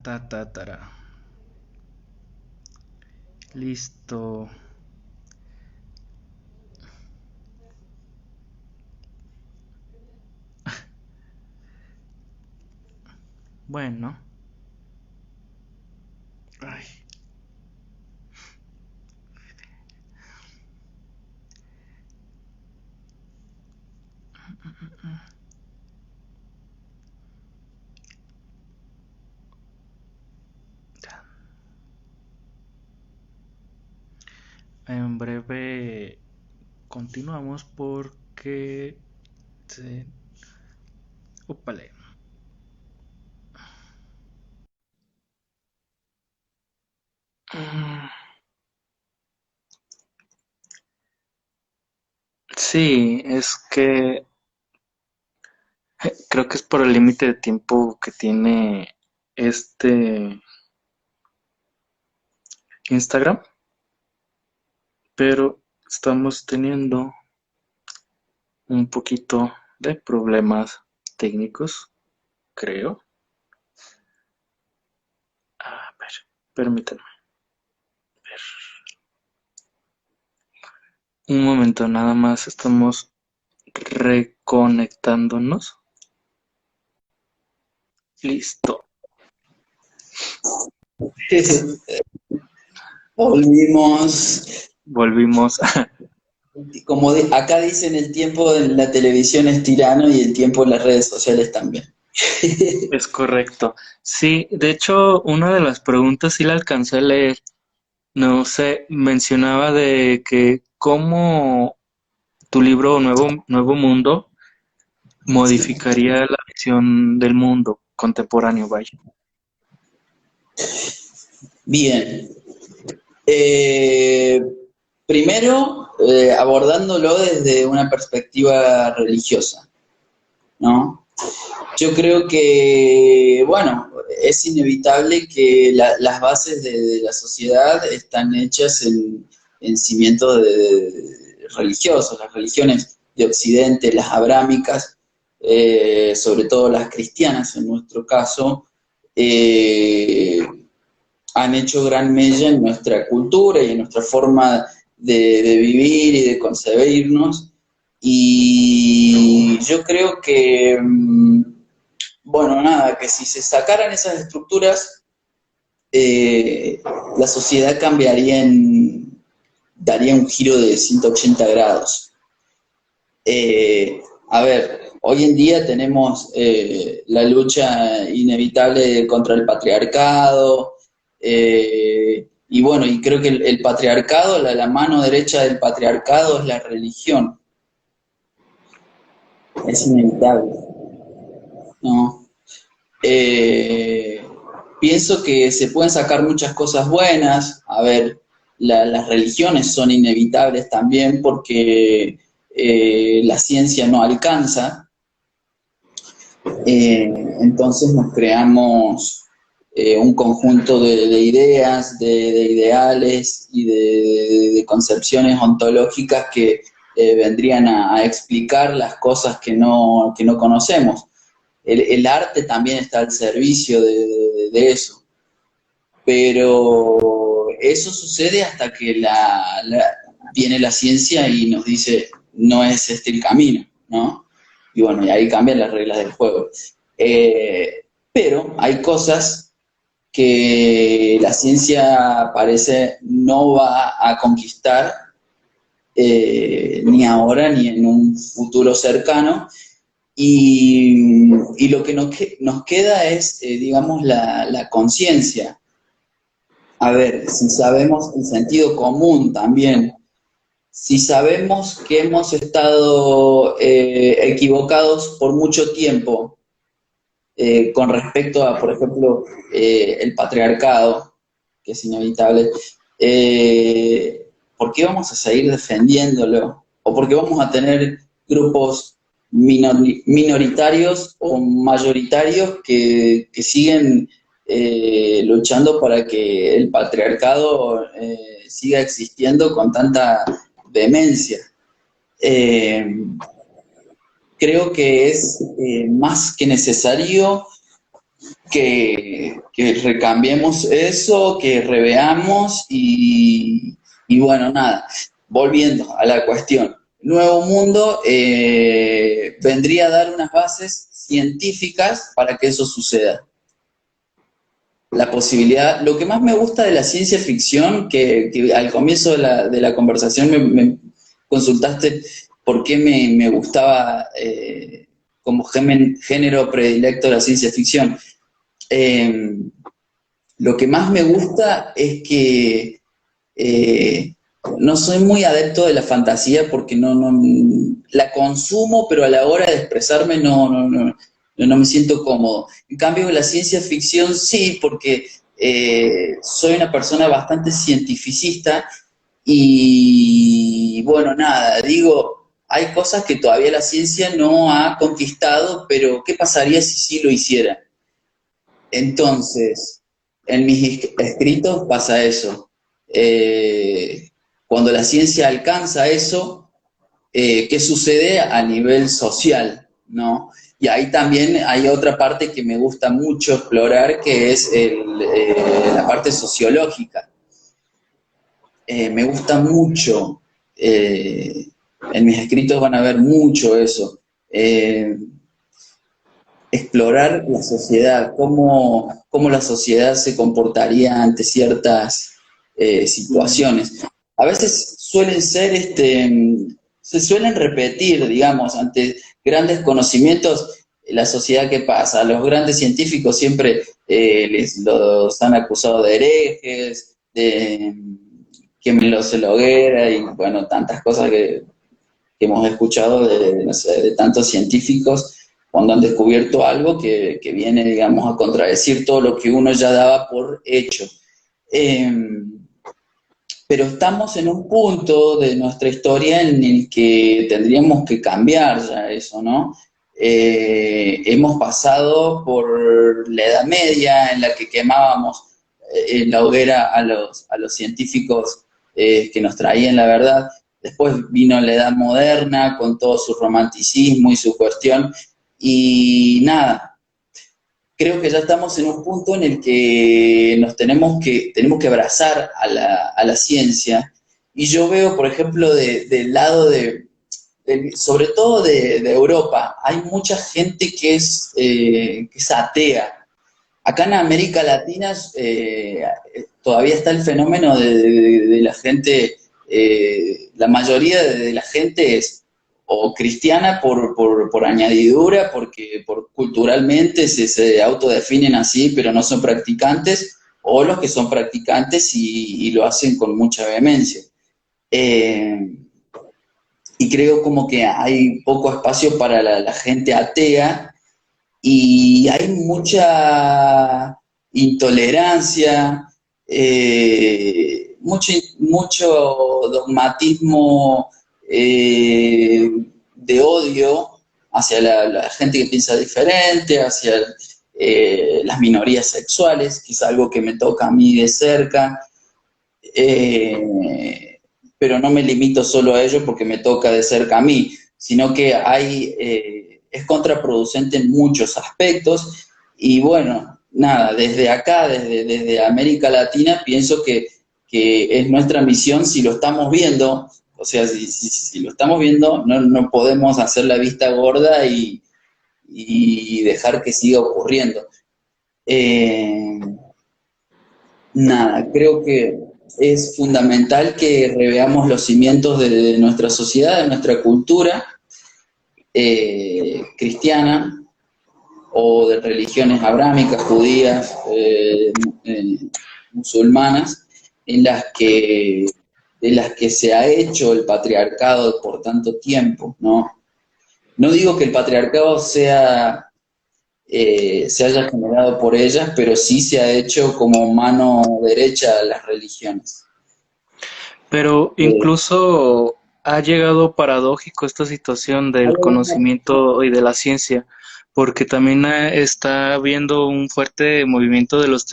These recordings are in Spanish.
tara. Listo. Bueno. Ay. En breve continuamos porque... Úpale. Sí, es que creo que es por el límite de tiempo que tiene este Instagram, pero estamos teniendo un poquito de problemas técnicos, creo. A ver, permítanme ver. Un momento, nada más estamos reconectándonos. Listo. Volvimos. Volvimos. Como acá dicen, el tiempo en la televisión es tirano y el tiempo en las redes sociales también. Es correcto. Sí, de hecho, una de las preguntas sí la alcancé a leer. No sé, mencionaba de que cómo tu libro Nuevo Mundo modificaría la visión del mundo contemporáneo, vaya. Bien. Eh, Primero, abordándolo desde una perspectiva religiosa, ¿no? Yo creo que, bueno, es inevitable que las bases de la sociedad están hechas en cimientos religiosos, las religiones de Occidente, las abrámicas, sobre todo las cristianas en nuestro caso, eh, han hecho gran mella en nuestra cultura y en nuestra forma de vivir y de concebirnos. Y yo creo que, bueno, nada, que si se sacaran esas estructuras, eh, la sociedad cambiaría daría un giro de 180 grados. A ver, hoy en día tenemos la lucha inevitable contra el patriarcado, y bueno, y creo que el patriarcado, la mano derecha del patriarcado es la religión, es inevitable, ¿no? Eh, Pienso que se pueden sacar muchas cosas buenas. A ver, las religiones son inevitables también porque la ciencia no alcanza. Entonces nos creamos un conjunto de ideas, de ideales y de concepciones ontológicas que vendrían a explicar las cosas que no conocemos. El arte también está al servicio de eso, pero eso sucede hasta que viene la ciencia y nos dice, no es este el camino, ¿no? Y bueno, y ahí cambian las reglas del juego. Pero hay cosas que la ciencia parece no va a conquistar, ni ahora ni en un futuro cercano, y lo que nos queda es, digamos, la conciencia. A ver, si sabemos el sentido común también, si sabemos que hemos estado equivocados por mucho tiempo con respecto a, por ejemplo, el patriarcado, que es inevitable, ¿por qué vamos a seguir defendiéndolo? ¿O por qué vamos a tener grupos minoritarios o mayoritarios que siguen luchando para que el patriarcado siga existiendo con tanta vehemencia? Eh, Creo que es más que necesario que recambiemos eso, que reveamos y bueno, nada, volviendo a la cuestión. Nuevo Mundo vendría a dar unas bases científicas para que eso suceda. La posibilidad, lo que más me gusta de la ciencia ficción, que al comienzo de la conversación me consultaste por qué me gustaba como género predilecto la ciencia ficción. Eh, lo que más me gusta es que eh, no soy muy adepto de la fantasía porque no la consumo, pero a la hora de expresarme no me siento cómodo. En cambio, la ciencia ficción sí, porque soy una persona bastante cientificista y bueno, nada, digo, hay cosas que todavía la ciencia no ha conquistado, pero ¿qué pasaría si sí lo hiciera? Entonces, en mis escritos pasa eso. Eh, Cuando la ciencia alcanza eso, ¿qué sucede a nivel social? ¿No? Y ahí también hay otra parte que me gusta mucho explorar, que es la parte sociológica. Me gusta mucho, en mis escritos van a ver mucho eso. Eh, Explorar la sociedad, cómo la sociedad se comportaría ante ciertas situaciones. A veces suelen ser, se suelen repetir, digamos, ante grandes conocimientos, la sociedad que pasa. A los grandes científicos siempre los han acusado de herejes, de que me los hoguera y bueno, tantas cosas que hemos escuchado no sé, de tantos científicos cuando han descubierto algo que viene, digamos, a contradecir todo lo que uno ya daba por hecho. Eh, pero estamos en un punto de nuestra historia en el que tendríamos que cambiar ya eso, ¿no? Hemos pasado por la Edad Media en la que quemábamos en la hoguera a los científicos que nos traían la verdad. Después vino la Edad Moderna con todo su romanticismo y su cuestión. Y nada, creo que ya estamos en un punto en el que tenemos que abrazar a la ciencia. Y yo veo, por ejemplo, del lado sobre todo de Europa, hay mucha gente que es atea. Acá en América Latina todavía está el fenómeno de la gente, la mayoría de la gente es o cristiana por añadidura, porque culturalmente se autodefinen así, pero no son practicantes, o los que son practicantes y lo hacen con mucha vehemencia. Eh, y creo como que hay poco espacio para la gente atea y hay mucha intolerancia, mucho dogmatismo de odio hacia la gente que piensa diferente, hacia las minorías sexuales, que es algo que me toca a mí de cerca, pero no me limito solo a ello porque me toca de cerca a mí, sino que es contraproducente en muchos aspectos y bueno, nada, desde acá, desde América Latina, pienso que es nuestra misión, si lo estamos viendo, o sea, si lo estamos viendo, no podemos hacer la vista gorda y dejar que siga ocurriendo. Eh, Nada, creo que es fundamental que reveamos los cimientos de nuestra sociedad, de nuestra cultura cristiana o de religiones abrámicas, judías, musulmanas, en de las que se ha hecho el patriarcado por tanto tiempo, ¿no? No digo que el patriarcado se haya generado por ellas, pero sí se ha hecho como mano derecha a las religiones. Pero Eh, incluso ha llegado paradójico esta situación del conocimiento y de la ciencia, porque también está habiendo un fuerte movimiento de los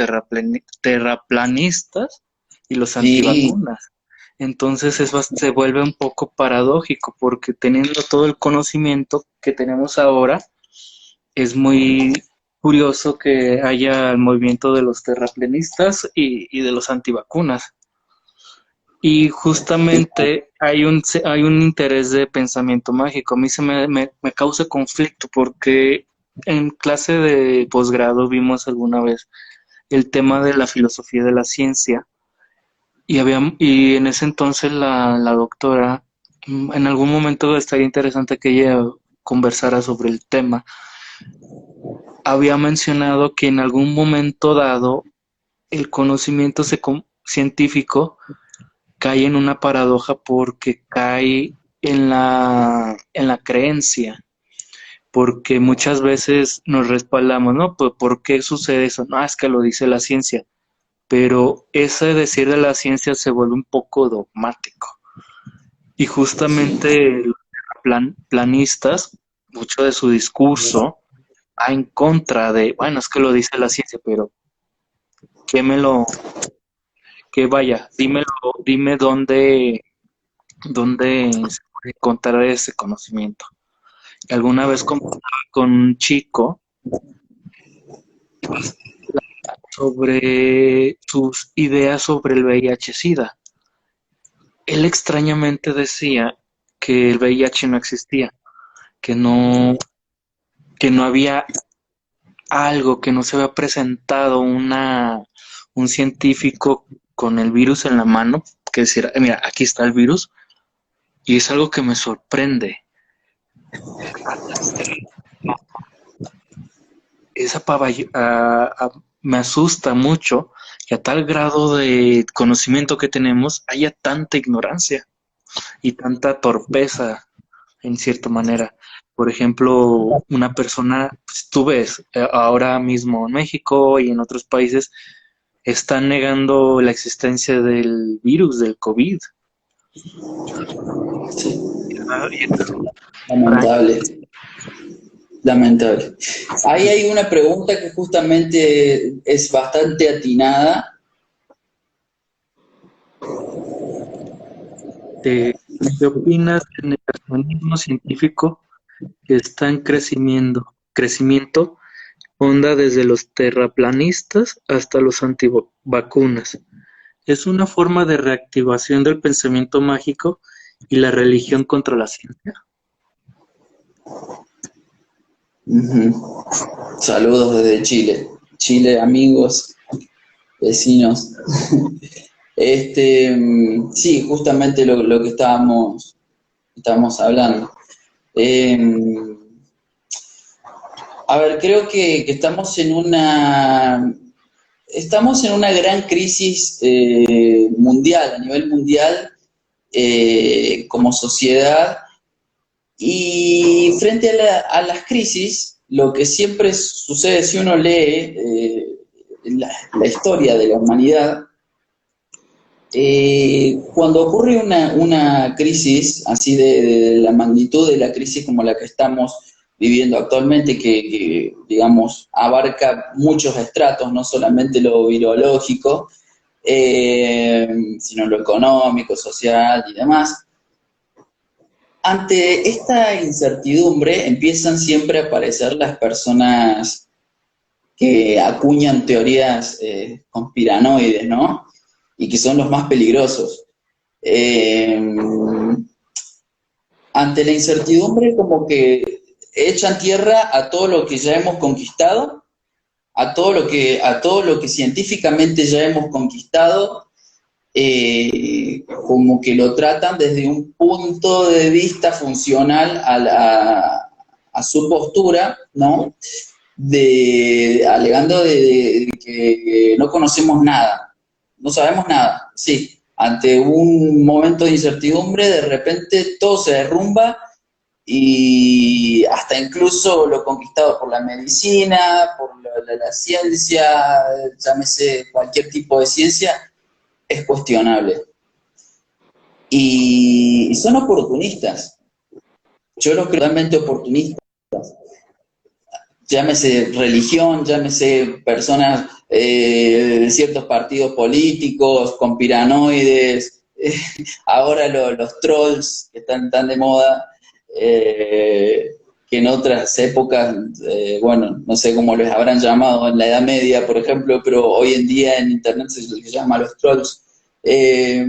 terraplanistas y los sí, antivacunas. Entonces se vuelve un poco paradójico, porque teniendo todo el conocimiento que tenemos ahora, es muy curioso que haya el movimiento de los terraplanistas y de los antivacunas. Y justamente hay un interés de pensamiento mágico. A mí me causa conflicto porque en clase de posgrado vimos alguna vez el tema de la filosofía de la ciencia y en ese entonces la doctora, en algún momento estaría interesante que ella conversara sobre el tema, había mencionado que en algún momento dado el conocimiento científico cae en una paradoja porque cae en la creencia, porque muchas veces nos respaldamos, ¿no? Pues, ¿por qué sucede eso? No, es que lo dice la ciencia, pero ese decir de la ciencia se vuelve un poco dogmático. Y justamente los planistas, mucho de su discurso va en contra de, bueno, es que lo dice la ciencia, pero ¿qué me lo, que vaya, dímelo, dime dónde se puede encontrar ese conocimiento? Alguna vez conversaba con un chico sobre sus ideas sobre el VIH-Sida. Él extrañamente decía que el VIH no existía, que no, que no había algo, que no se había presentado un científico con el virus en la mano, que decir, mira, aquí está el virus, y es algo que me sorprende. Esa me asusta mucho que a tal grado de conocimiento que tenemos haya tanta ignorancia y tanta torpeza en cierta manera. Por ejemplo, una persona, pues, tú ves, ahora mismo en México y en otros países, están negando la existencia del virus, del COVID. Sí, Ah, lamentable, lamentable. Ahí hay una pregunta que justamente es bastante atinada. ¿Qué opinas del negacionismo científico que está en crecimiento, onda desde los terraplanistas hasta los antivacunas? Es una forma de reactivación del pensamiento mágico y la religión contra la ciencia. Ujú. Saludos desde Chile. Chile, amigos, vecinos. Sí, justamente lo que estábamos hablando. Eh, a ver, creo que estamos en una gran crisis mundial, a nivel mundial, como sociedad, y frente a las crisis, lo que siempre sucede si uno lee la historia de la humanidad, cuando ocurre una crisis así de la magnitud de la crisis como la que estamos viviendo actualmente, que, digamos abarca muchos estratos, no solamente lo virológico, sino lo económico, social y demás. Ante esta incertidumbre empiezan siempre a aparecer las personas que acuñan teorías conspiranoides, ¿no? Y que son los más peligrosos. Eh, Ante la incertidumbre, como que echan tierra a todo lo que ya hemos conquistado, a todo lo que científicamente ya hemos conquistado, como que lo tratan desde un punto de vista funcional a su postura, ¿no? Alegando de que no conocemos nada, no sabemos nada, sí. Ante un momento de incertidumbre, de repente todo se derrumba y hasta incluso lo conquistado por la medicina, por la ciencia, llámese cualquier tipo de ciencia, es cuestionable. Y son oportunistas. Yo los creo realmente oportunistas. Llámese religión, llámese personas de ciertos partidos políticos, conspiranoides, ahora los trolls que están tan de moda, que en otras épocas, bueno, no sé cómo les habrán llamado en la Edad Media, por ejemplo, pero hoy en día en Internet se les llama los trolls. Eh,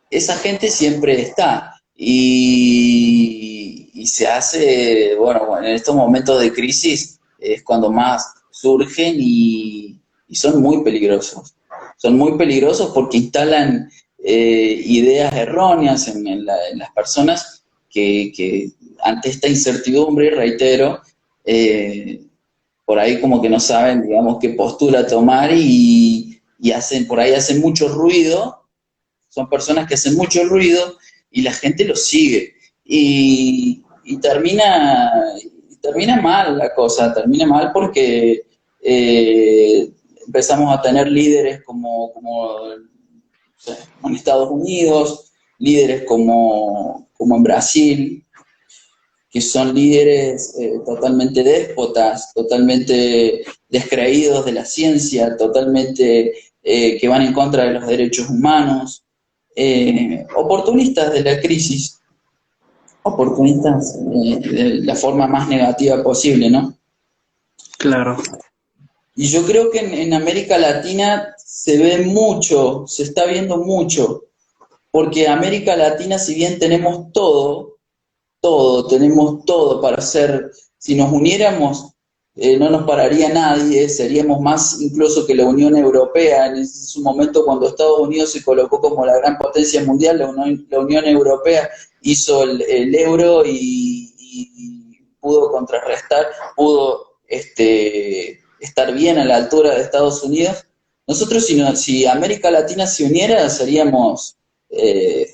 esa gente siempre está y se hace, bueno, en estos momentos de crisis es cuando más surgen y son muy peligrosos. Son muy peligrosos porque instalan ideas erróneas en las personas que ante esta incertidumbre, reitero, eh, por ahí como que no saben, digamos, qué postura tomar y hacen, por ahí hacen mucho ruido, son personas que hacen mucho ruido y la gente los sigue. Y termina mal la cosa, termina mal porque empezamos a tener líderes como en Estados Unidos, líderes como en Brasil, que son líderes totalmente déspotas, totalmente descreídos de la ciencia, totalmente que van en contra de los derechos humanos, oportunistas de la crisis, oportunistas de la forma más negativa posible, ¿no? Claro, Y yo creo que en América Latina se ve mucho, se está viendo mucho, porque América Latina, si bien tenemos todo, tenemos todo para hacer, si nos uniéramos, no nos pararía nadie, seríamos más incluso que la Unión Europea. En su momento, cuando Estados Unidos se colocó como la gran potencia mundial, la Unión Europea hizo el euro y pudo contrarrestar, pudo estar bien a la altura de Estados Unidos. Nosotros, si América Latina se uniera, seríamos eh,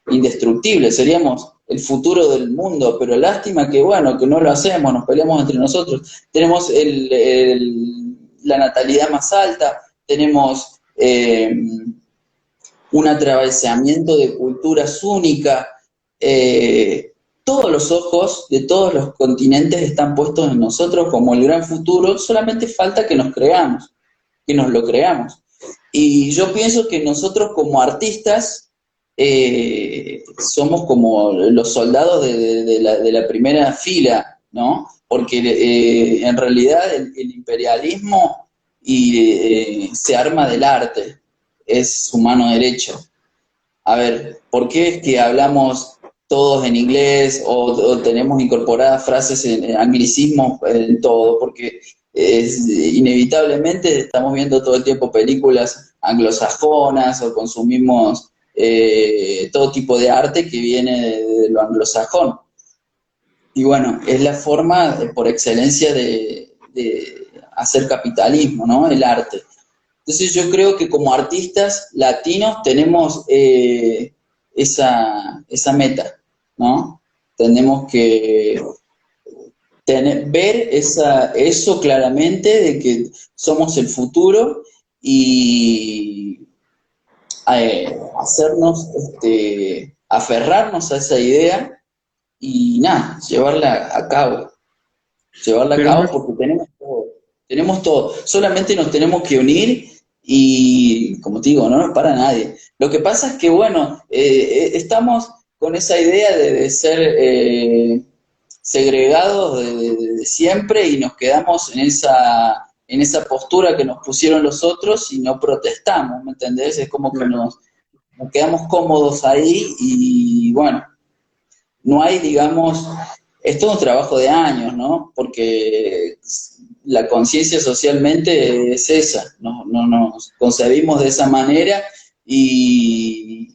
indestructibles, seríamos el futuro del mundo, pero lástima que, bueno, que no lo hacemos, nos peleamos entre nosotros. Tenemos la natalidad más alta, tenemos un atravesamiento de culturas única, todos los ojos de todos los continentes están puestos en nosotros como el gran futuro, solamente falta que nos creamos, que nos lo creamos. Y yo pienso que nosotros como artistas somos como los soldados de la primera fila, ¿no? Porque en realidad el imperialismo se arma del arte, es su mano derecha. A ver, ¿por qué es que hablamos todos en inglés o tenemos incorporadas frases en anglicismos en todo? Porque inevitablemente estamos viendo todo el tiempo películas anglosajonas o consumimos todo tipo de arte que viene de lo anglosajón. Y bueno, es la forma por excelencia de hacer capitalismo, ¿no? El arte. Entonces yo creo que como artistas latinos tenemos esa meta, ¿no? Tenemos que ver eso claramente de que somos el futuro y hacernos, aferrarnos a esa idea y nada, llevarla a pero no, cabo porque tenemos todo, solamente nos tenemos que unir y, como te digo, no nos para nadie. Lo que pasa es que, bueno, estamos con esa idea de ser segregados de siempre y nos quedamos en esa postura que nos pusieron los otros y no protestamos, ¿me entendés? Es como que claro. nos quedamos cómodos ahí y, bueno, no hay, digamos, es todo un trabajo de años, ¿no? Porque la conciencia socialmente es esa, nos concebimos de esa manera y,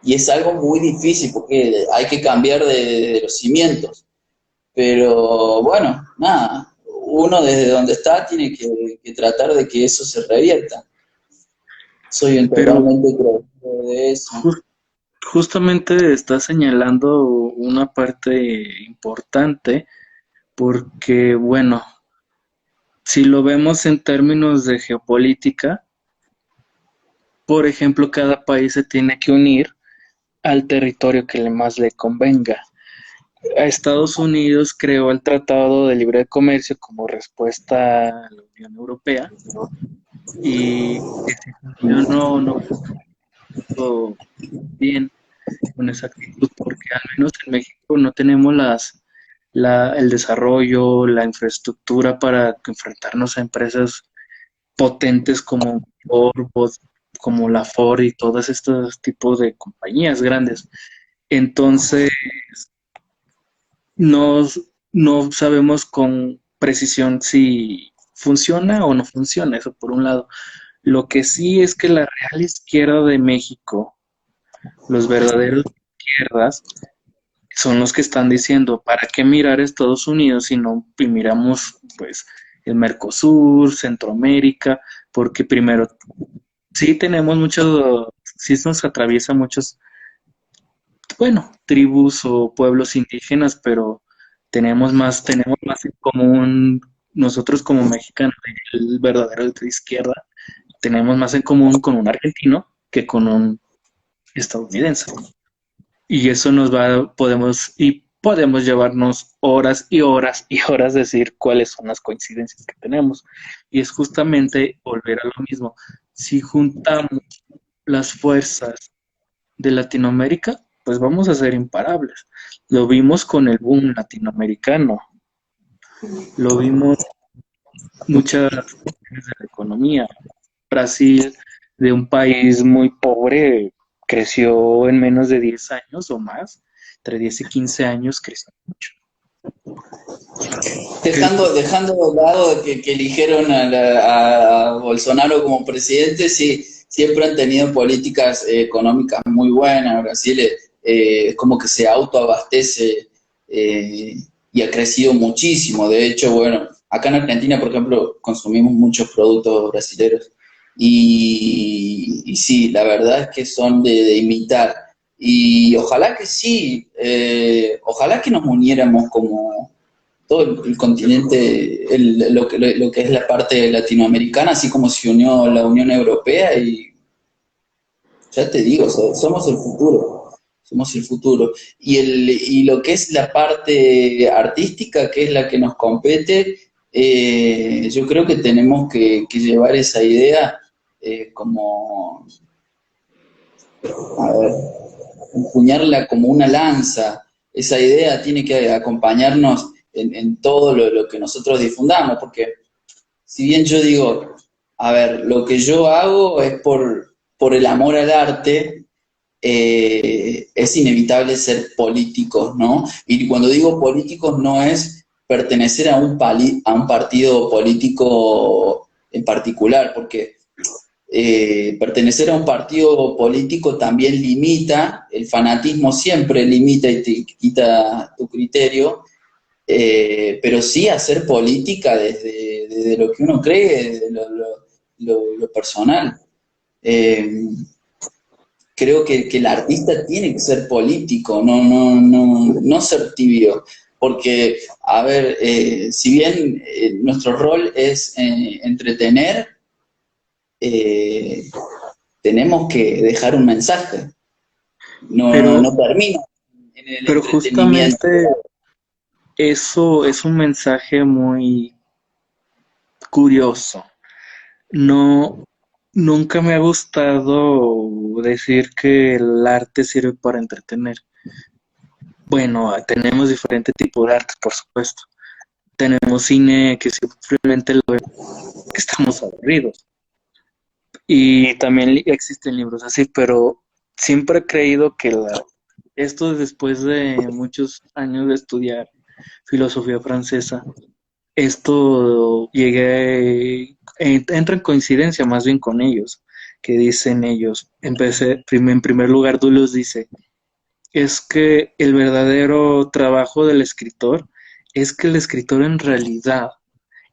y es algo muy difícil porque hay que cambiar de los cimientos. Pero bueno, nada, uno desde donde está tiene que tratar de que eso se revierta. Soy Pero totalmente creyente de eso. jus- justamente está señalando una parte importante porque, bueno, si lo vemos en términos de geopolítica, por ejemplo, cada país se tiene que unir al territorio que más le convenga. A Estados Unidos creó el Tratado de Libre Comercio como respuesta a la Unión Europea y que si funcionó o no funcionó bien. con esa actitud, porque al menos en México no tenemos el desarrollo, la infraestructura para enfrentarnos a empresas potentes como Orbot, como la Ford y todos estos tipos de compañías grandes. Entonces, no, no sabemos con precisión si funciona o no funciona, eso por un lado. Lo que sí es que la real izquierda de México, los verdaderos izquierdas, son los que están diciendo, ¿para qué mirar Estados Unidos si no y miramos pues el Mercosur, Centroamérica? Porque primero, sí tenemos muchos, sí nos atraviesa muchos, bueno, tribus o pueblos indígenas, pero tenemos más en común nosotros como mexicanos, el verdadero de izquierda, tenemos más en común con un argentino que con un estadounidense. Y eso podemos llevarnos horas y horas y horas decir cuáles son las coincidencias que tenemos. Y es justamente volver a lo mismo. Si juntamos las fuerzas de Latinoamérica, pues vamos a ser imparables. Lo vimos con el boom latinoamericano, lo vimos muchas cuestiones de la economía. Brasil, de un país muy pobre, creció en menos de 10 años o más, entre 10 y 15 años creció mucho. Dejando de lado que eligieron a Bolsonaro como presidente, sí, siempre han tenido políticas económicas muy buenas. Brasil es como que se autoabastece y ha crecido muchísimo. De hecho, bueno, acá en Argentina, por ejemplo, consumimos muchos productos brasileños y sí, la verdad es que son de imitar. Y ojalá que sí, ojalá que nos uniéramos como todo el continente, lo que es la parte latinoamericana, así como se unió la Unión Europea y ya te digo, somos el futuro, somos el futuro. Y lo que es la parte artística, que es la que nos compete, yo creo que tenemos que llevar esa idea como, a ver, empuñarla como una lanza. Esa idea tiene que acompañarnos en todo lo que nosotros difundamos, porque si bien yo digo, a ver, lo que yo hago es por el amor al arte, es inevitable ser políticos, ¿no? Y cuando digo políticos no es pertenecer a a un partido político en particular, porque pertenecer a un partido político también limita, el fanatismo siempre limita y te quita tu criterio, pero sí hacer política desde lo que uno cree, desde lo personal. Eh, Creo que el artista tiene que ser político, no ser tibio, porque, a ver, si bien nuestro rol es entretener, eh, tenemos que dejar un mensaje, Pero, no termina en el pero entretenimiento. justamente eso es un mensaje muy curioso. No, nunca me ha gustado decir que el arte sirve para entretener. Bueno, tenemos diferentes tipos de arte, por supuesto. Tenemos cine que simplemente lo vemos que estamos aburridos. Y también existen libros así, pero siempre he creído que esto después de muchos años de estudiar filosofía francesa, esto entra en coincidencia más bien con ellos, que dicen ellos, en primer lugar, Deleuze dice, es que el verdadero trabajo del escritor es que el escritor en realidad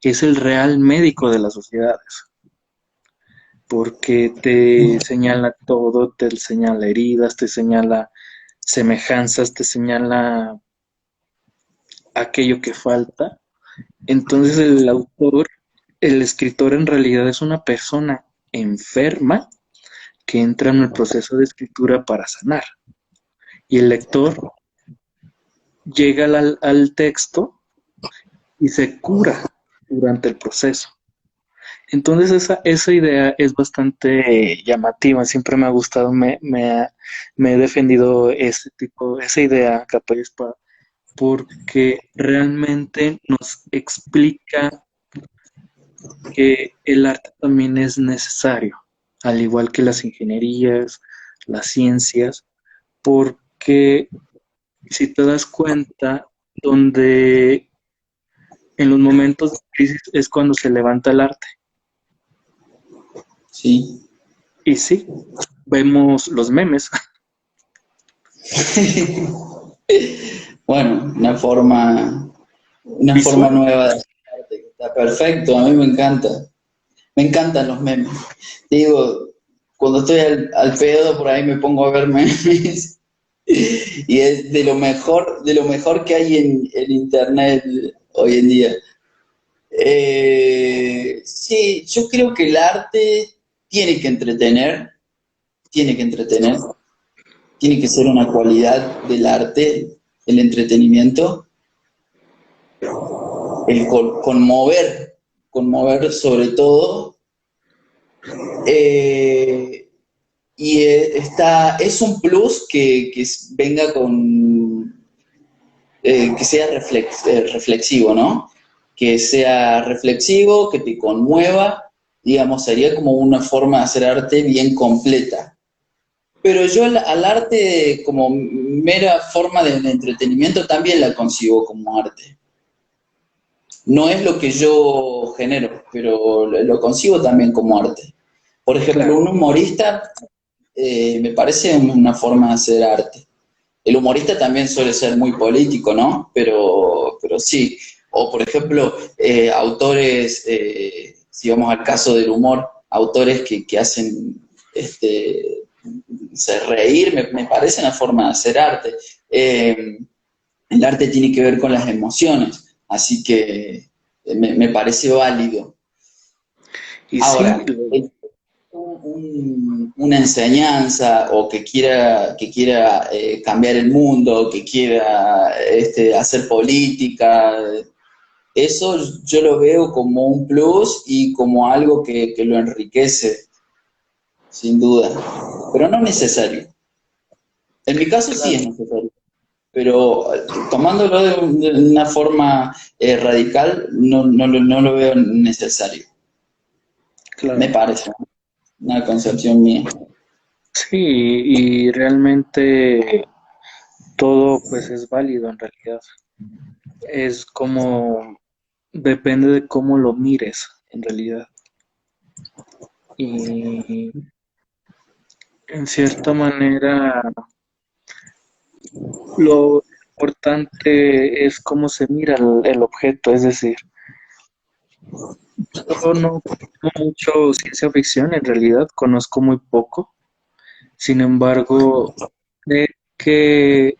es el real médico de las sociedades, porque te señala todo, te señala heridas, te señala semejanzas, te señala aquello que falta. Entonces el escritor en realidad es una persona enferma que entra en el proceso de escritura para sanar. Y el lector llega al texto y se cura durante el proceso. Entonces esa idea es bastante llamativa, siempre me ha gustado, me he defendido ese tipo, esa idea capa y espada, porque realmente nos explica que el arte también es necesario, al igual que las ingenierías, las ciencias, porque si te das cuenta, donde en los momentos de crisis es cuando se levanta el arte. Sí. Y sí, vemos los memes. Bueno, una forma Visual. nueva de hacer arte, que está perfecto, a mí me encanta. Me encantan los memes. Digo, cuando estoy al pedo, por ahí me pongo a ver memes. Y es de lo mejor que hay en internet hoy en día. Sí, yo creo que el arte tiene que entretener, tiene que entretener, tiene que ser una cualidad del arte, el entretenimiento, el conmover sobre todo. Eh, es un plus que venga con, que sea reflexivo, ¿no? Que sea reflexivo, que te conmueva, digamos, sería como una forma de hacer arte bien completa. Pero yo al arte como mera forma de entretenimiento también la concibo como arte. No es lo que yo genero, pero lo concibo también como arte. Por ejemplo, Claro, un humorista me parece una forma de hacer arte. El humorista también suele ser muy político, ¿no? Pero sí. O, por ejemplo, autores, si vamos al caso del humor, autores que hacen reír, me parece una forma de hacer arte. El arte tiene que ver con las emociones, así que me parece válido. y sí, Ahora, una enseñanza o que quiera cambiar el mundo, que quiera hacer política, eso yo lo veo como un plus y como algo que lo enriquece, sin duda, pero no necesario. En mi caso sí es claro, necesario, pero tomándolo de una forma radical, no lo veo necesario, me claro. parece, ¿no? Una concepción mía. Sí, y realmente todo pues es válido en realidad. Es como, depende de cómo lo mires en realidad. Y en cierta manera, lo importante es cómo se mira el objeto, es decir, yo no conozco mucho ciencia ficción, en realidad conozco muy poco, sin embargo, sé que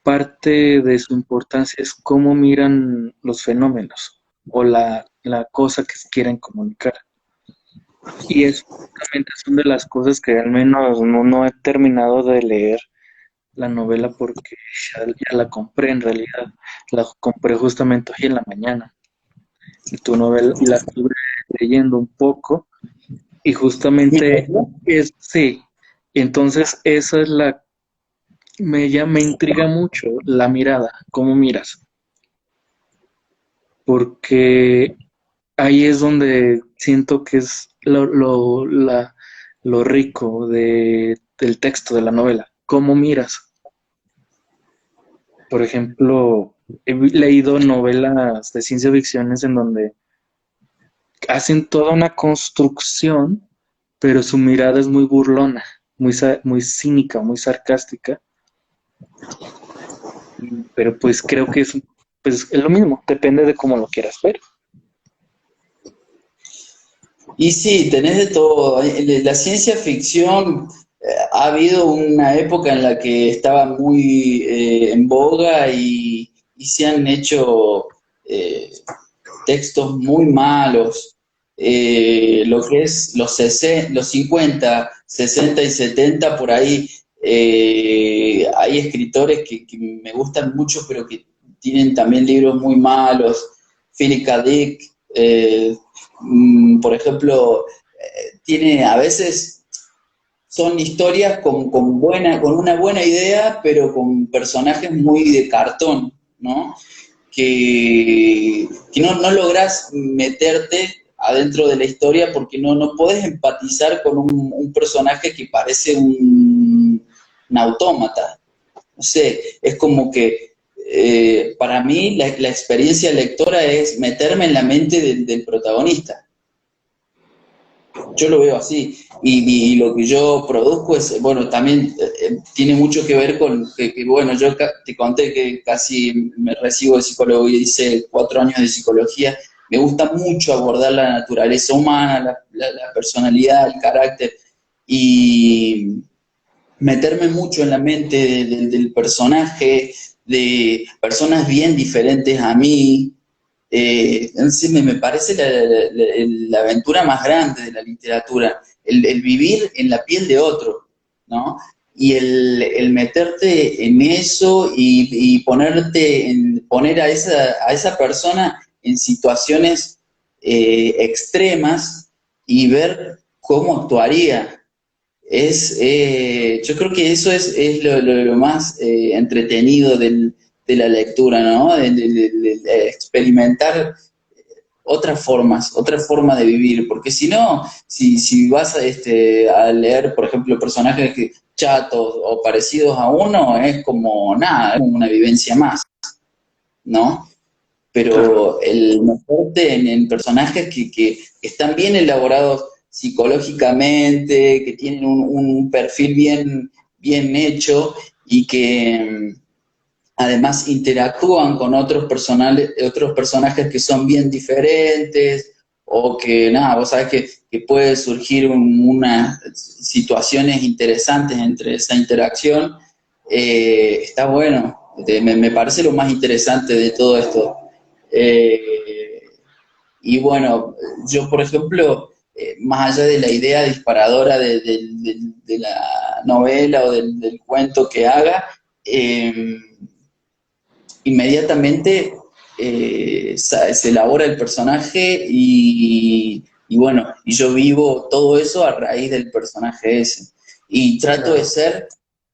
parte de su importancia es cómo miran los fenómenos o la cosa que se quieren comunicar. Y eso justamente son de las cosas que al menos no he terminado de leer la novela porque ya la compré en realidad. La compré justamente hoy en la mañana. Y tu novela la estuve leyendo un poco y justamente es, sí. Entonces esa es ya me intriga mucho la mirada, cómo miras, porque ahí es donde siento que es lo rico del texto de la novela, cómo miras. Por ejemplo, he leído novelas de ciencia ficción en donde hacen toda una construcción, pero su mirada es muy burlona, muy cínica, muy sarcástica. Pero pues creo que pues, es lo mismo, depende de cómo lo quieras ver. Y sí, tenés de todo. La ciencia ficción, ha habido una época en la que estaba muy en boga y se han hecho eh, textos muy malos. Lo que es los 50, 60 y 70 por ahí, hay escritores que me gustan mucho, pero que tienen también libros muy malos. Philip K. Dick, Por ejemplo, tiene a veces son historias con una buena idea, pero con personajes muy de cartón, ¿no? Que no lográs meterte adentro de la historia porque no podés empatizar con un personaje que parece un autómata. No sé, es como que para mí la experiencia lectora es meterme en la mente del protagonista. Yo lo veo así. Y lo que yo produzco es, bueno, también tiene mucho que ver con que, bueno, yo te conté que casi me recibo de psicólogo y hice 4 años de psicología. Me gusta mucho abordar la naturaleza humana, la personalidad, el carácter y meterme mucho en la mente del personaje, de personas bien diferentes a mí. Entonces me parece la aventura más grande de la literatura, el vivir en la piel de otro, ¿no? Y el meterte en eso y poner a esa persona en situaciones extremas y ver cómo actuaría. Yo creo que eso es lo más entretenido de la lectura, ¿no? De experimentar otra forma de vivir, porque si no, si vas a leer, por ejemplo, personajes chatos o parecidos a uno, es como nada, es como una vivencia más, ¿no? Claro. Pero el meterte en personajes que están bien elaborados psicológicamente, que tienen un perfil bien hecho y que además interactúan con otros personajes que son bien diferentes, o que nada, vos sabés que puede surgir unas situaciones interesantes entre esa interacción. Está bueno, me parece lo más interesante de todo esto. Eh, y bueno, yo por ejemplo, más allá de la idea disparadora de la novela o del cuento que haga, eh, inmediatamente se elabora el personaje y bueno, y yo vivo todo eso a raíz del personaje ese. Y trato de Claro. ser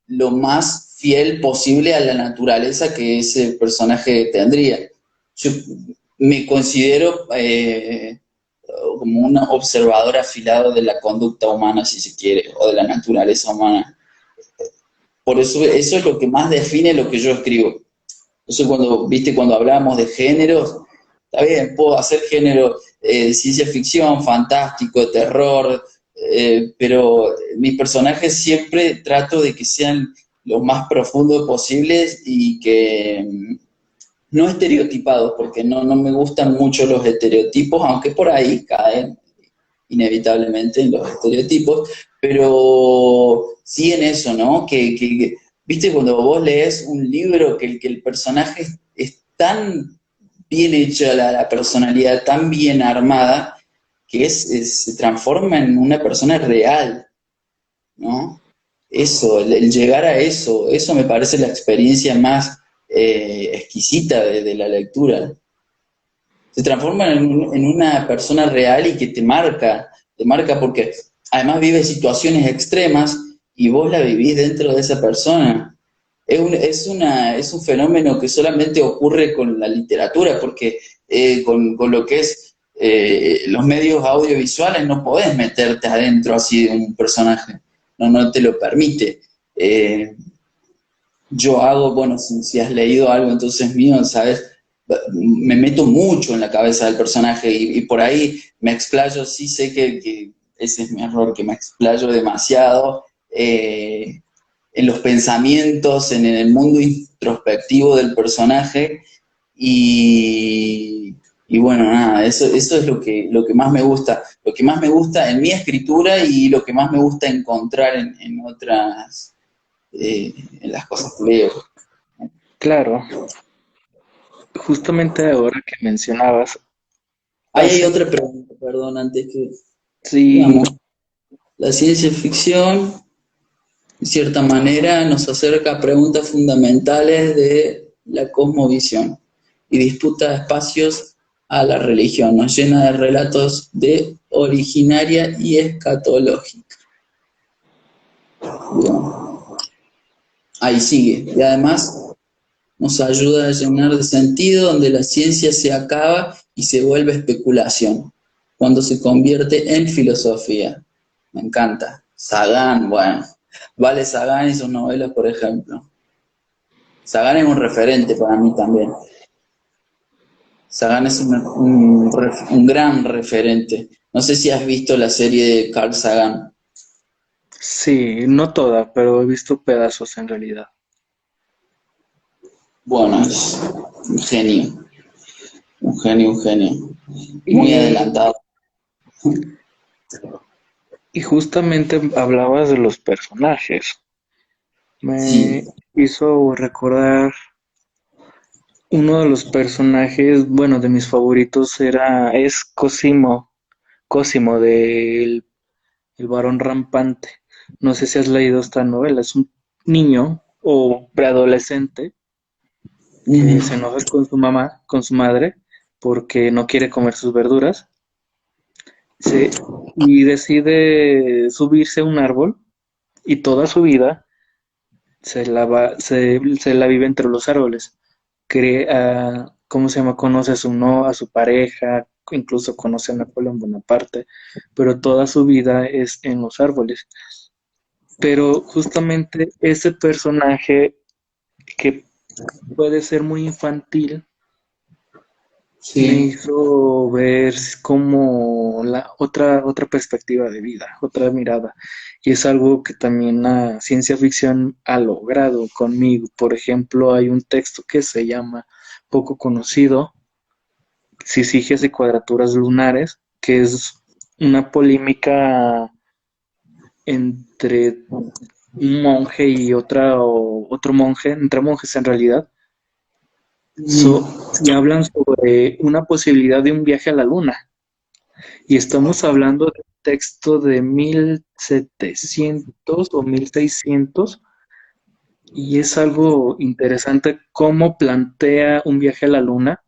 lo más fiel posible a la naturaleza que ese personaje tendría. Yo me considero como un observador afilado de la conducta humana, si se quiere, o de la naturaleza humana. Por eso es lo que más define lo que yo escribo. Entonces, cuando hablamos de géneros, está bien, puedo hacer género de ciencia ficción, fantástico, terror, pero mis personajes siempre trato de que sean lo más profundos posibles y que no estereotipados, porque no me gustan mucho los estereotipos, aunque por ahí caen inevitablemente en los estereotipos, pero sí en eso, ¿no? Viste, cuando vos lees un libro que el personaje es tan bien hecho, la personalidad tan bien armada, que se transforma en una persona real, ¿no? Eso, el llegar a eso me parece la experiencia más exquisita de la lectura. Se transforma en una persona real y que te marca porque además vive situaciones extremas y vos la vivís dentro de esa persona. Es un fenómeno que solamente ocurre con la literatura, porque con lo que es los medios audiovisuales no podés meterte adentro así de un personaje, no te lo permite. Yo hago, bueno, si has leído algo entonces mío, ¿sabes? Me meto mucho en la cabeza del personaje y por ahí me explayo, sí sé que ese es mi error, que me explayo demasiado en los pensamientos, en el mundo introspectivo del personaje y bueno, nada, eso es lo que más me gusta, lo que más me gusta en mi escritura y lo que más me gusta encontrar en otras, en las cosas que leo. Claro. Justamente ahora que mencionabas, Ahí hay hace, otra pregunta, perdón, antes que sí, digamos, la ciencia ficción, de cierta manera, nos acerca a preguntas fundamentales de la cosmovisión y disputa espacios a la religión, nos llena de relatos de originaria y escatológica. Bueno, ahí sigue. Y además nos ayuda a llenar de sentido donde la ciencia se acaba y se vuelve especulación, cuando se convierte en filosofía. Me encanta. Sagan, bueno, vale Sagan y sus novelas, por ejemplo. Sagan es un referente para mí también. Sagan es un gran referente. No sé si has visto la serie de Carl Sagan. Sí, no toda, pero he visto pedazos en realidad. Bueno, es un genio, un genio, un genio. Muy Y, adelantado. y justamente hablabas de los personajes. Me Sí. hizo recordar uno de los personajes, bueno, de mis favoritos es Cosimo del El Varón Rampante. No sé si has leído esta novela, es un niño o preadolescente que se Ujú. enoja con su mamá, con su madre, porque no quiere comer sus verduras, y decide subirse a un árbol y toda su vida se la vive entre los árboles. ¿Cómo se llama? Conoce a su no, a su pareja, incluso conoce a Napoleón Bonaparte, pero toda su vida es en los árboles. Pero justamente ese personaje que puede ser muy infantil me Sí. hizo ver como la otra perspectiva de vida, otra mirada. Y es algo que también la ciencia ficción ha logrado conmigo. Por ejemplo, hay un texto que se llama poco conocido, Sisiges y cuadraturas lunares, que es una polémica entre un monje y otro monje, entre monjes en realidad, Ujú. y hablan sobre una posibilidad de un viaje a la luna. Y estamos hablando de un texto de 1700 o 1600 y es algo interesante cómo plantea un viaje a la luna,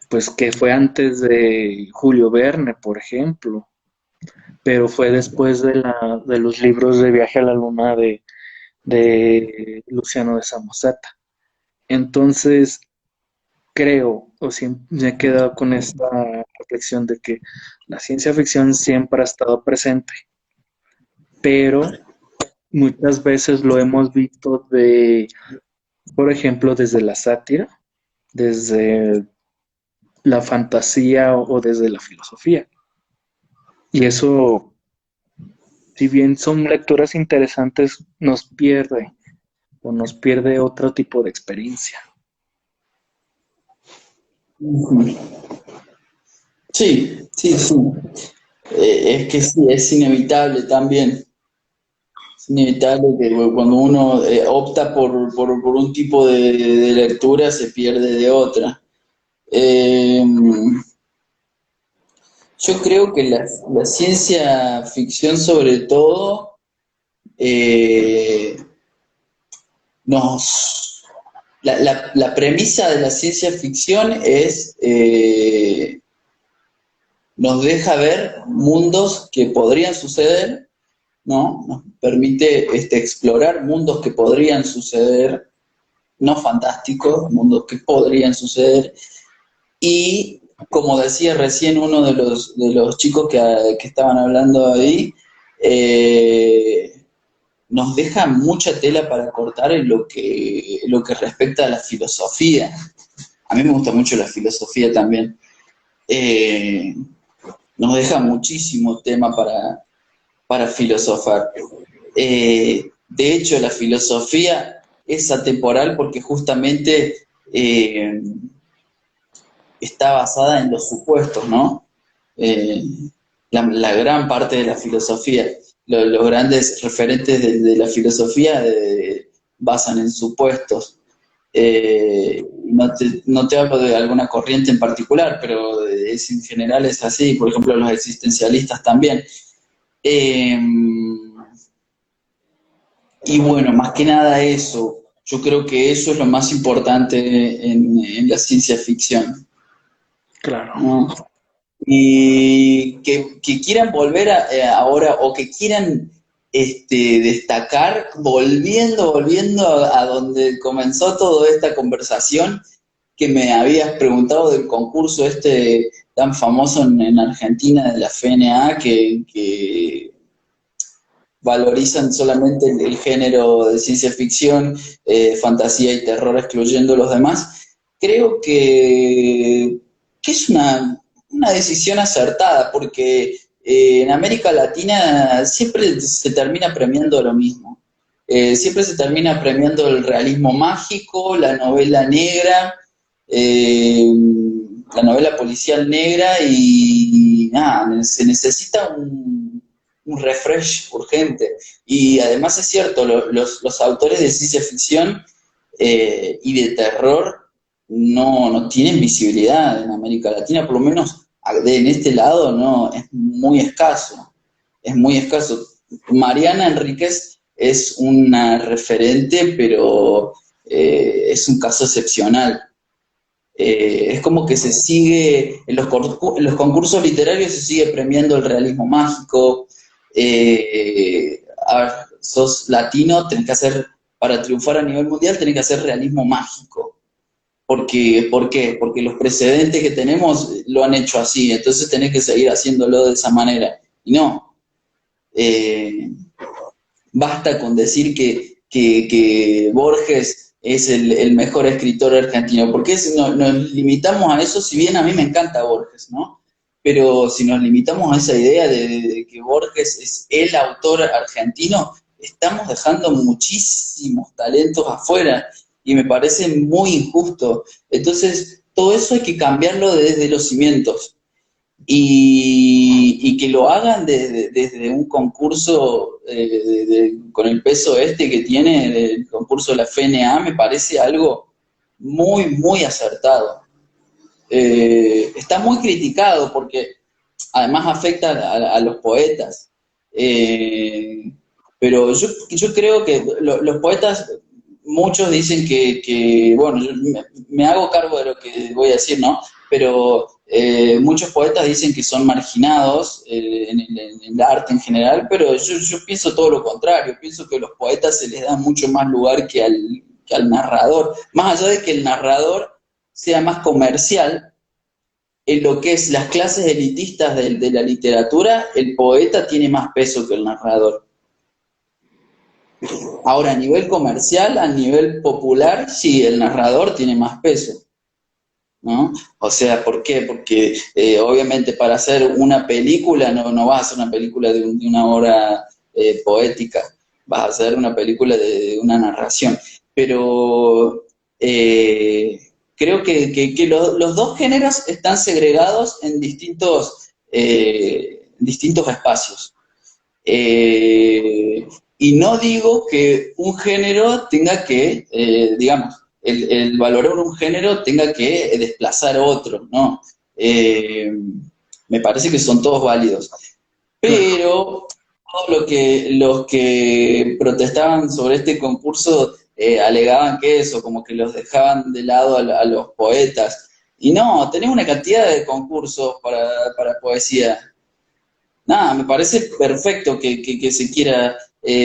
pues que fue antes de Julio Verne, por ejemplo, pero fue después de los libros de viaje a la luna de Luciano de Samosata. Entonces, creo, o siempre me he quedado con esta reflexión de que la ciencia ficción siempre ha estado presente, pero muchas veces lo hemos visto por ejemplo, desde la sátira, desde la fantasía o desde la filosofía. Y eso, si bien son lecturas interesantes, nos pierde otro tipo de experiencia. Ujú. Sí, sí, sí. Es que sí, es inevitable también. Es inevitable que cuando uno opta por un tipo de lectura se pierde de otra. Eh, yo creo que la ciencia ficción sobre todo eh, nos... la premisa de la ciencia ficción es nos deja ver mundos que podrían suceder, ¿no? Nos permite explorar mundos que podrían suceder, no fantásticos, mundos que podrían suceder. Y como decía recién uno de los chicos que estaban hablando ahí, eh, nos deja mucha tela para cortar en lo que respecta a la filosofía. A mí me gusta mucho la filosofía también. Eh, nos deja muchísimo tema para filosofar. De hecho, la filosofía es atemporal porque justamente está basada en los supuestos, ¿no? Eh, la gran parte de la filosofía, los grandes referentes de la filosofía basan en supuestos. No te hablo de alguna corriente en particular, pero en general es así, por ejemplo los existencialistas también. Eh, y bueno, más que nada eso, yo creo que eso es lo más importante en la ciencia ficción. claro. ¿no? Y que quieran volver ahora o que quieran destacar volviendo a donde comenzó toda esta conversación que me habías preguntado del concurso tan famoso en Argentina de la FNA que valorizan solamente el género de ciencia ficción, fantasía y terror, excluyendo los demás. Creo que es una decisión acertada, porque en América Latina siempre se termina premiando lo mismo. Siempre se termina premiando el realismo mágico, eh, la novela policial negra y nada, se necesita un refresh urgente. Y además es cierto, los autores de ciencia ficción y de terror no tienen visibilidad en América Latina, por lo menos en este lado no, es muy escaso, es muy escaso. Mariana Enríquez es una referente, pero es un caso excepcional. Es como que se sigue, en los concursos literarios se sigue premiando el realismo mágico. A ver, sos latino, tenés que hacer, para triunfar a nivel mundial, tenés que hacer realismo mágico. ¿Por qué? Porque los precedentes que tenemos lo han hecho así, entonces tenés que seguir haciéndolo de esa manera. Y no, eh, basta con decir que Borges es el mejor escritor argentino, porque si nos limitamos a eso, si bien a mí me encanta Borges, ¿no? Pero si nos limitamos a esa idea de que Borges es el autor argentino, estamos dejando muchísimos talentos afuera y me parece muy injusto. Entonces, todo eso hay que cambiarlo desde los cimientos y que lo hagan desde un concurso con el peso que tiene el concurso de la FNA, me parece algo muy, muy acertado. Está muy criticado porque además afecta a los poetas. Eh, pero yo creo que los poetas, muchos dicen bueno, yo me hago cargo de lo que voy a decir, ¿no? Pero muchos poetas dicen que son marginados en el arte en general, pero yo pienso todo lo contrario, pienso que a los poetas se les da mucho más lugar que al narrador, más allá de que el narrador sea más comercial, en lo que es las clases elitistas de la literatura, el poeta tiene más peso que el narrador. Ahora, a nivel comercial, a nivel popular, sí, el narrador tiene más peso, ¿no? O sea, ¿por qué? Porque obviamente para hacer una película no vas a hacer una película de una obra poética, vas a hacer una película de una narración. Pero creo que los dos géneros están segregados en distintos espacios. Y no digo que un género tenga que, digamos, el valorar un género tenga que desplazar otro, ¿no? Me parece que son todos válidos. Claro. Pero todos los que protestaban sobre este concurso alegaban que eso, como que los dejaban de lado a los poetas. Y no, tenés una cantidad de concursos para poesía. Nada, me parece perfecto que se quiera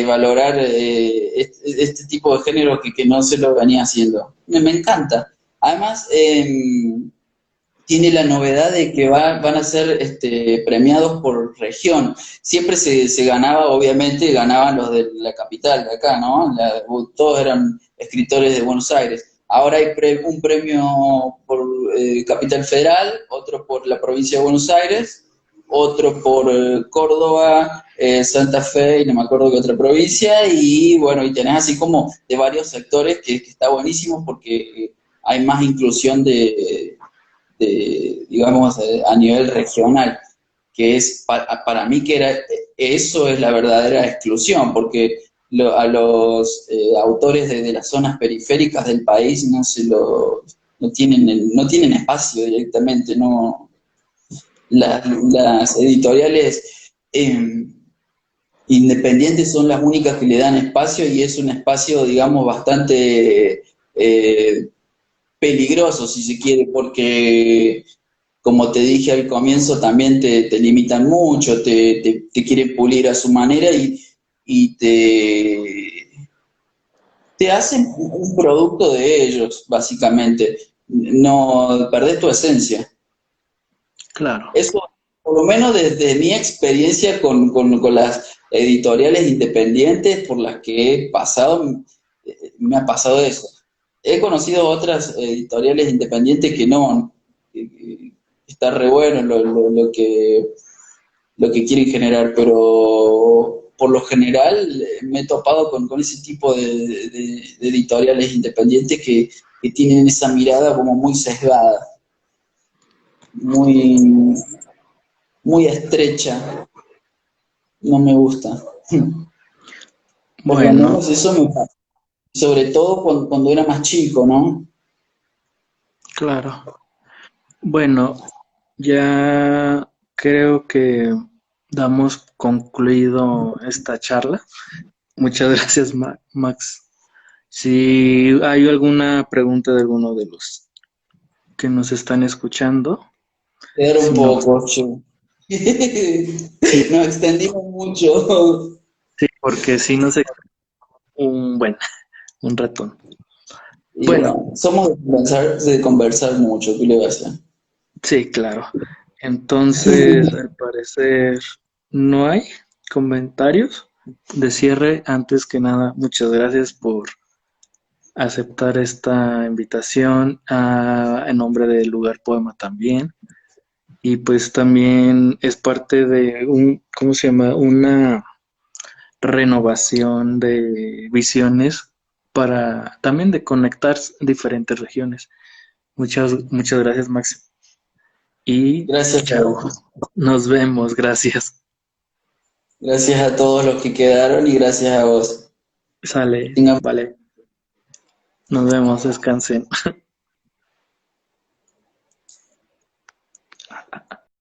valorar este tipo de género que no se lo venía haciendo. Me encanta. Además, tiene la novedad de que van a ser premiados por región. Siempre se ganaba, obviamente, ganaban los de la capital, de acá, ¿no? Todos eran escritores de Buenos Aires. Ahora hay un premio por Capital Federal, otro por la provincia de Buenos Aires, otro por Córdoba, Santa Fe y no me acuerdo qué otra provincia, y bueno, y tenés así como de varios sectores que está buenísimo porque hay más inclusión digamos, a nivel regional, que es para mí que eso es la verdadera exclusión, porque a los autores de las zonas periféricas del país no tienen espacio directamente, no las editoriales independientes son las únicas que le dan espacio y es un espacio, digamos, bastante peligroso, si se quiere, porque como te dije al comienzo, también te limitan mucho, te quieren pulir a su manera y te hacen un producto de ellos, básicamente. No perdés tu esencia. Claro, Eso, por lo menos desde mi experiencia con las editoriales independientes por las que he pasado, me ha pasado eso. He conocido otras editoriales independientes que no, que está re bueno lo que quieren generar, pero por lo general me he topado con ese tipo de editoriales independientes que tienen esa mirada como muy sesgada, muy, muy estrecha. No me gusta. Por lo bueno, menos eso me pasa. Sobre todo cuando era más chico, ¿no? claro. Bueno, ya creo que damos concluido esta charla. Muchas gracias, Max. Si hay alguna pregunta de alguno de los que nos están escuchando, Era un si no, poco, che. sí, Nos extendimos mucho. sí, porque si no se bueno, un ratón. Y Bueno, bueno, somos de conversar mucho, ¿qué le va a hacer? sí, claro. Entonces, al parecer, no hay comentarios de cierre. Antes que nada, muchas gracias por aceptar esta invitación en nombre del Lugar Poema también. Y pues también es parte de ¿cómo se llama? Una renovación de visiones para también de conectar diferentes regiones. Muchas gracias, Max. Y Gracias, chao. Nos vemos, gracias. gracias a todos los que quedaron y gracias a vos. Que Sale, tengan vale. Nos vemos, descansen.